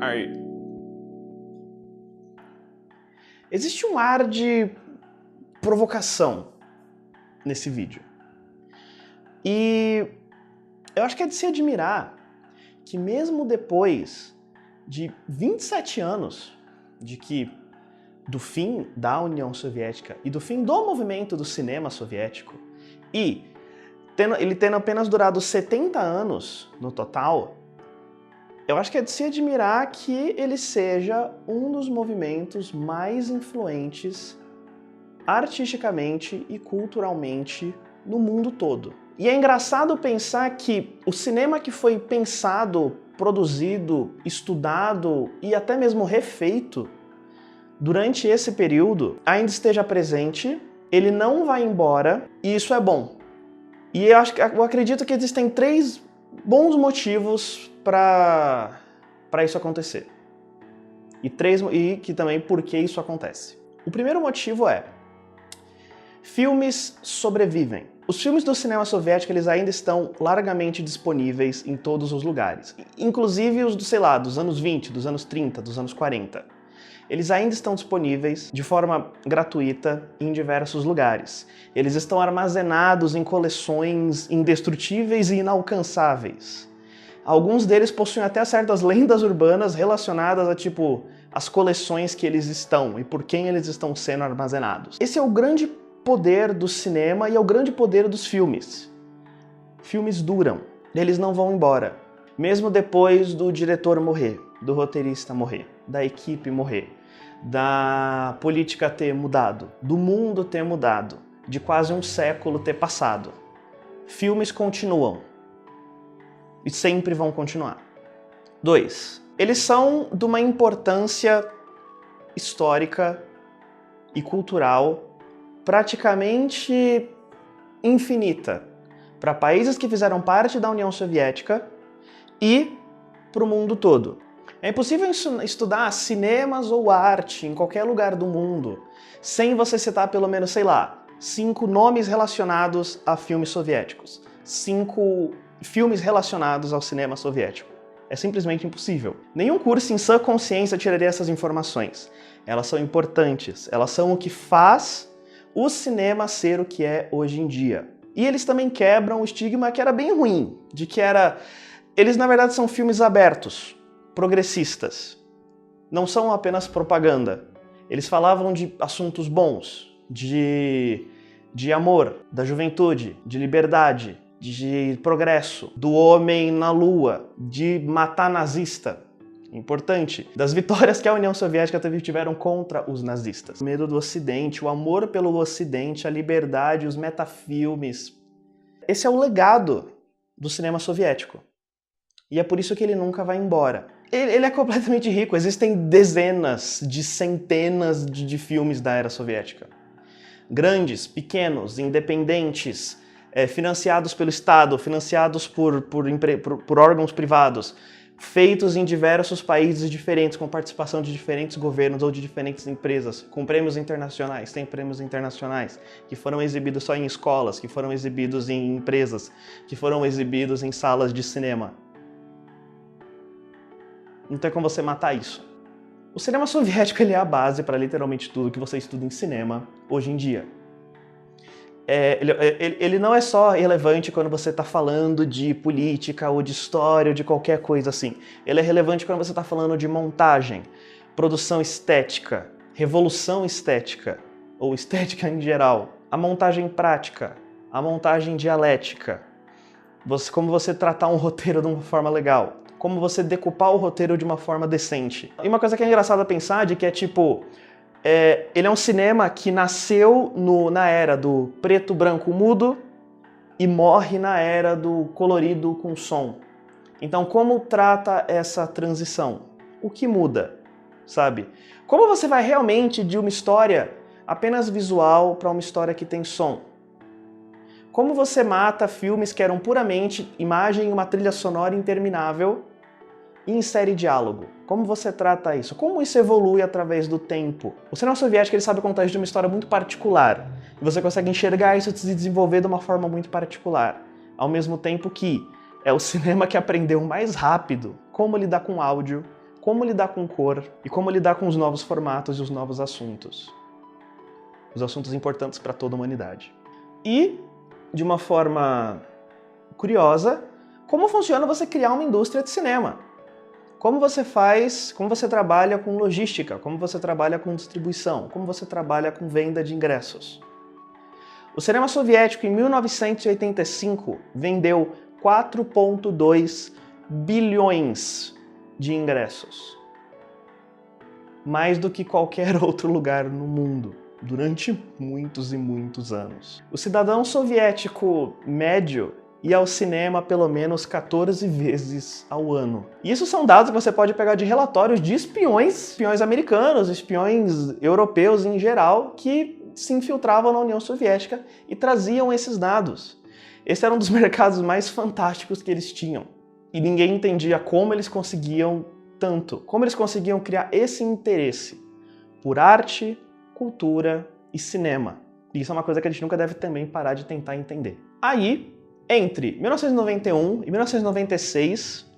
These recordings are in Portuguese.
Aí. Existe um ar de provocação nesse vídeo. E eu acho que é de se admirar que mesmo depois de 27 anos do fim da União Soviética e do fim do movimento do cinema soviético, e ele tendo apenas durado 70 anos no total, eu acho que é de se admirar que ele seja um dos movimentos mais influentes artisticamente e culturalmente no mundo todo. E é engraçado pensar que o cinema que foi pensado, produzido, estudado e até mesmo refeito durante esse período ainda esteja presente, ele não vai embora e isso é bom. E eu acredito que existem 3 bons motivos para isso acontecer. E que também por que isso acontece. O primeiro motivo é: filmes sobrevivem. Os filmes do cinema soviético, eles ainda estão largamente disponíveis em todos os lugares. Inclusive os, dos anos 20, dos anos 30, dos anos 40. Eles ainda estão disponíveis de forma gratuita em diversos lugares. Eles estão armazenados em coleções indestrutíveis e inalcançáveis. Alguns deles possuem até certas lendas urbanas relacionadas a, as coleções que eles estão e por quem eles estão sendo armazenados. Esse é o grande poder do cinema e é o grande poder dos filmes. Filmes duram, eles não vão embora. Mesmo depois do diretor morrer, do roteirista morrer, da equipe morrer, da política ter mudado, do mundo ter mudado, de quase um século ter passado. Filmes continuam. E sempre vão continuar. 2. Eles são de uma importância histórica e cultural praticamente infinita para países que fizeram parte da União Soviética e para o mundo todo. É impossível estudar cinemas ou arte em qualquer lugar do mundo sem você citar pelo menos, 5 nomes relacionados a filmes soviéticos. 5 filmes relacionados ao cinema soviético. É simplesmente impossível. Nenhum curso em sã consciência tiraria essas informações. Elas são importantes, elas são o que faz o cinema ser o que é hoje em dia. E eles também quebram o estigma que era bem ruim, de que eles na verdade são filmes abertos, progressistas. Não são apenas propaganda. Eles falavam de assuntos bons, de amor, da juventude, de liberdade, de progresso, do homem na lua, de matar nazista. Importante. Das vitórias que a União Soviética tiveram contra os nazistas. O medo do Ocidente, o amor pelo Ocidente, a liberdade, os metafilmes. Esse é o legado do cinema soviético. E é por isso que ele nunca vai embora. Ele é completamente rico. Existem dezenas de centenas de filmes da era soviética. Grandes, pequenos, independentes, financiados pelo Estado, financiados por órgãos privados, feitos em diversos países diferentes, com participação de diferentes governos ou de diferentes empresas, com prêmios internacionais. Tem prêmios internacionais que foram exibidos só em escolas, que foram exibidos em empresas, que foram exibidos em salas de cinema. Não tem como você matar isso. O cinema soviético ele é a base para literalmente tudo que você estuda em cinema hoje em dia. Ele não é só relevante quando você está falando de política ou de história ou de qualquer coisa assim. Ele é relevante quando você está falando de montagem, produção estética, revolução estética, ou estética em geral, a montagem prática, a montagem dialética, como você tratar um roteiro de uma forma legal, como você decupar o roteiro de uma forma decente. E uma coisa que é engraçada pensar que ele é um cinema que nasceu na era do preto, branco, mudo e morre na era do colorido com som. Então, como trata essa transição? O que muda, sabe? Como você vai realmente de uma história apenas visual para uma história que tem som? Como você mata filmes que eram puramente imagem e uma trilha sonora interminável e insere diálogo? Como você trata isso? Como isso evolui através do tempo? O cinema soviético ele sabe contar isso de uma história muito particular. E você consegue enxergar isso se desenvolver de uma forma muito particular. Ao mesmo tempo que É o cinema que aprendeu mais rápido como lidar com áudio, como lidar com cor e como lidar com os novos formatos e os novos assuntos. Os assuntos importantes para toda a humanidade. E, de uma forma curiosa, como funciona você criar uma indústria de cinema? Como você faz, como você trabalha com logística, como você trabalha com distribuição, como você trabalha com venda de ingressos. O cinema soviético, em 1985, vendeu 4,2 bilhões de ingressos. Mais do que qualquer outro lugar no mundo, durante muitos e muitos anos. O cidadão soviético médio ia ao cinema pelo menos 14 vezes ao ano. E isso são dados que você pode pegar de relatórios de espiões americanos, espiões europeus em geral, que se infiltravam na União Soviética e traziam esses dados. Esse era um dos mercados mais fantásticos que eles tinham. E ninguém entendia como eles conseguiam tanto, como eles conseguiam criar esse interesse por arte, cultura e cinema. E isso é uma coisa que a gente nunca deve também parar de tentar entender. Aí, entre 1991 e 1996,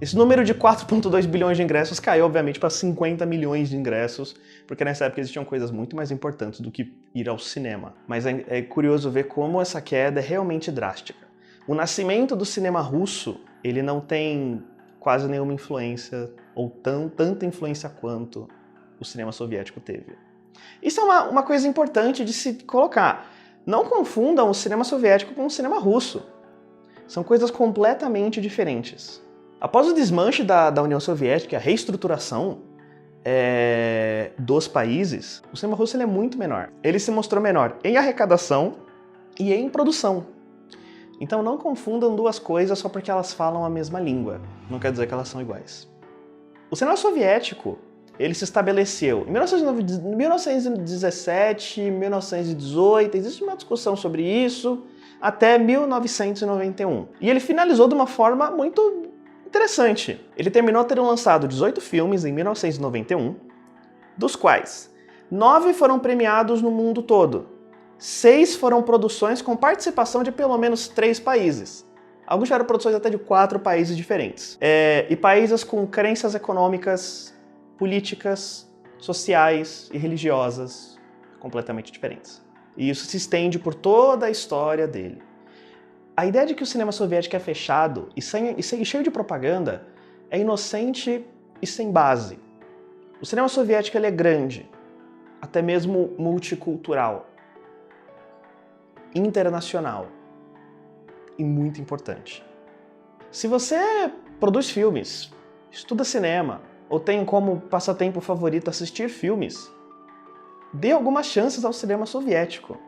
esse número de 4,2 bilhões de ingressos caiu, obviamente, para 50 milhões de ingressos, porque nessa época existiam coisas muito mais importantes do que ir ao cinema. Mas é curioso ver como essa queda é realmente drástica. O nascimento do cinema russo, ele não tem quase nenhuma influência, ou tanta influência quanto o cinema soviético teve. Isso é uma coisa importante de se colocar. Não confundam o cinema soviético com o cinema russo. São coisas completamente diferentes. Após o desmanche da União Soviética, a reestruturação dos países, o cinema russo ele é muito menor. Ele se mostrou menor em arrecadação e em produção. Então não confundam duas coisas só porque elas falam a mesma língua. Não quer dizer que elas são iguais. O cinema soviético, ele se estabeleceu em 1917, 1918, existe uma discussão sobre isso, até 1991. E ele finalizou de uma forma muito interessante. Ele terminou tendo lançado 18 filmes em 1991, dos quais 9 foram premiados no mundo todo. 6 foram produções com participação de pelo menos 3 países. Alguns tiveram produções até de 4 países diferentes. E países com crenças econômicas, políticas, sociais e religiosas completamente diferentes. E isso se estende por toda a história dele. A ideia de que o cinema soviético é fechado e cheio de propaganda é inocente e sem base. O cinema soviético ele é grande, até mesmo multicultural, internacional e muito importante. Se você produz filmes, estuda cinema ou tem como passatempo favorito assistir filmes, dê algumas chances ao cinema soviético.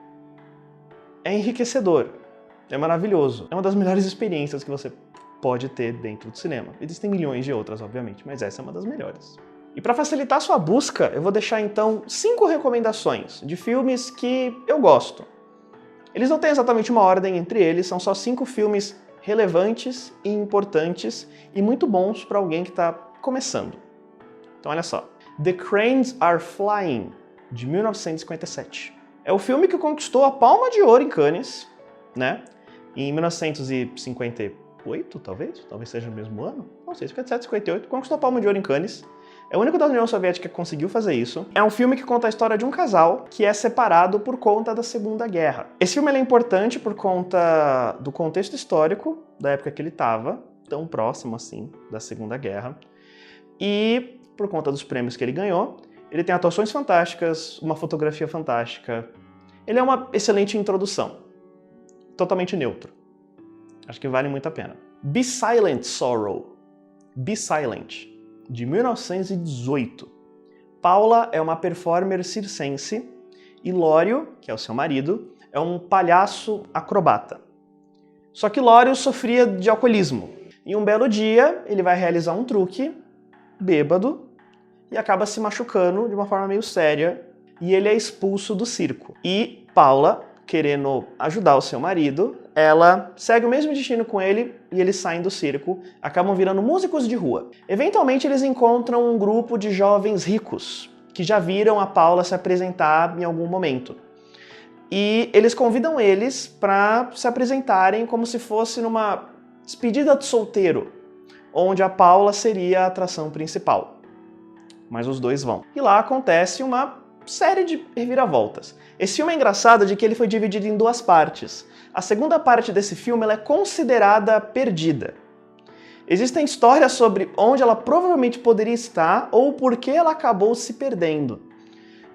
É enriquecedor, é maravilhoso, é uma das melhores experiências que você pode ter dentro do cinema. Existem milhões de outras, obviamente, mas essa é uma das melhores. E para facilitar sua busca, eu vou deixar então 5 recomendações de filmes que eu gosto. Eles não têm exatamente uma ordem entre eles, são só 5 filmes relevantes e importantes e muito bons para alguém que está começando. Então olha só. The Cranes Are Flying, de 1957. É o filme que conquistou a Palma de Ouro em Cannes, né? Em 1958, talvez seja no mesmo ano, não sei, 57, 58, conquistou a Palma de Ouro em Cannes. É o único da União Soviética que conseguiu fazer isso. É um filme que conta a história de um casal que é separado por conta da Segunda Guerra. Esse filme é importante por conta do contexto histórico da época que ele estava, tão próximo assim da Segunda Guerra, e por conta dos prêmios que ele ganhou. Ele tem atuações fantásticas, uma fotografia fantástica. Ele é uma excelente introdução. Totalmente neutro. Acho que vale muito a pena. Be Silent, Sorrow. Be Silent, de 1918. Paula é uma performer circense e Lório, que é o seu marido, é um palhaço acrobata. Só que Lório sofria de alcoolismo. E um belo dia, ele vai realizar um truque, bêbado, e acaba se machucando de uma forma meio séria, e ele é expulso do circo. E Paula, querendo ajudar o seu marido, ela segue o mesmo destino com ele e eles saem do circo, acabam virando músicos de rua. Eventualmente eles encontram um grupo de jovens ricos que já viram a Paula se apresentar em algum momento. E eles convidam eles para se apresentarem como se fosse numa Despedida de Solteiro, onde a Paula seria a atração principal. Mas os dois vão. E lá acontece uma série de reviravoltas. Esse filme é engraçado de que ele foi dividido em duas partes. A segunda parte desse filme ela é considerada perdida. Existem histórias sobre onde ela provavelmente poderia estar ou por que ela acabou se perdendo.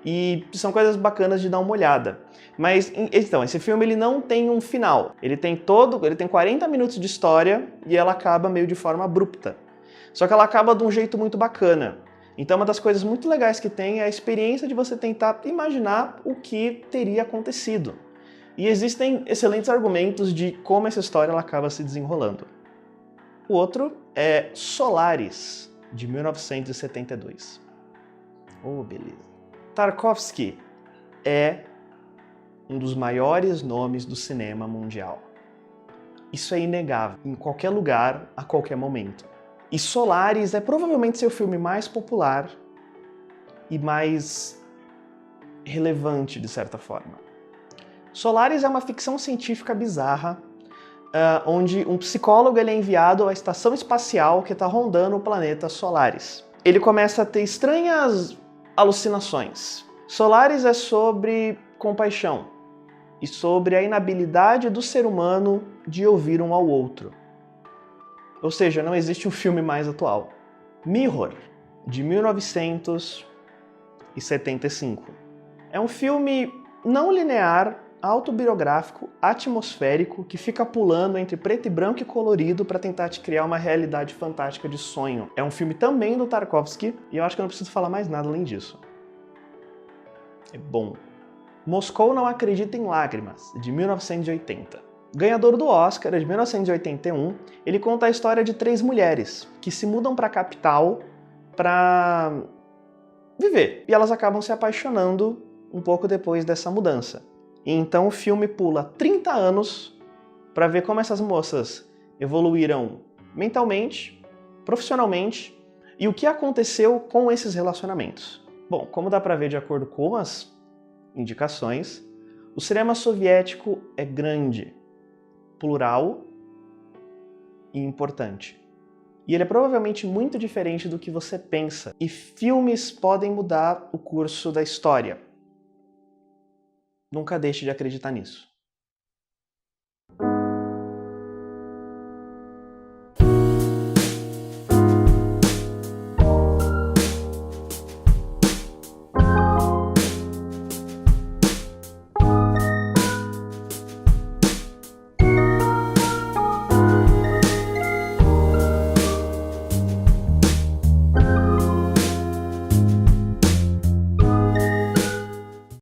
E são coisas bacanas de dar uma olhada. Mas, então, esse filme ele não tem um final. Ele tem 40 minutos de história e ela acaba meio de forma abrupta. Só que ela acaba de um jeito muito bacana. Então, uma das coisas muito legais que tem é a experiência de você tentar imaginar o que teria acontecido. E existem excelentes argumentos de como essa história ela acaba se desenrolando. O outro é Solaris, de 1972. Oh, beleza. Tarkovsky é um dos maiores nomes do cinema mundial. Isso é inegável, em qualquer lugar, a qualquer momento. E Solaris é provavelmente seu filme mais popular e mais relevante, de certa forma. Solaris é uma ficção científica bizarra, onde um psicólogo ele é enviado à estação espacial que está rondando o planeta Solaris. Ele começa a ter estranhas alucinações. Solaris é sobre compaixão e sobre a inabilidade do ser humano de ouvir um ao outro. Ou seja, não existe um filme mais atual. Mirror, de 1975. É um filme não linear, autobiográfico, atmosférico, que fica pulando entre preto e branco e colorido para tentar te criar uma realidade fantástica de sonho. É um filme também do Tarkovsky, e eu acho que eu não preciso falar mais nada além disso. É bom. Moscou Não Acredita em Lágrimas, de 1980. Ganhador do Oscar, de 1981, ele conta a história de 3 mulheres que se mudam para a capital para viver. E elas acabam se apaixonando um pouco depois dessa mudança. E então o filme pula 30 anos para ver como essas moças evoluíram mentalmente, profissionalmente e o que aconteceu com esses relacionamentos. Bom, como dá para ver de acordo com as indicações, o cinema soviético é grande, plural e importante. E ele é provavelmente muito diferente do que você pensa. E filmes podem mudar o curso da história. Nunca deixe de acreditar nisso.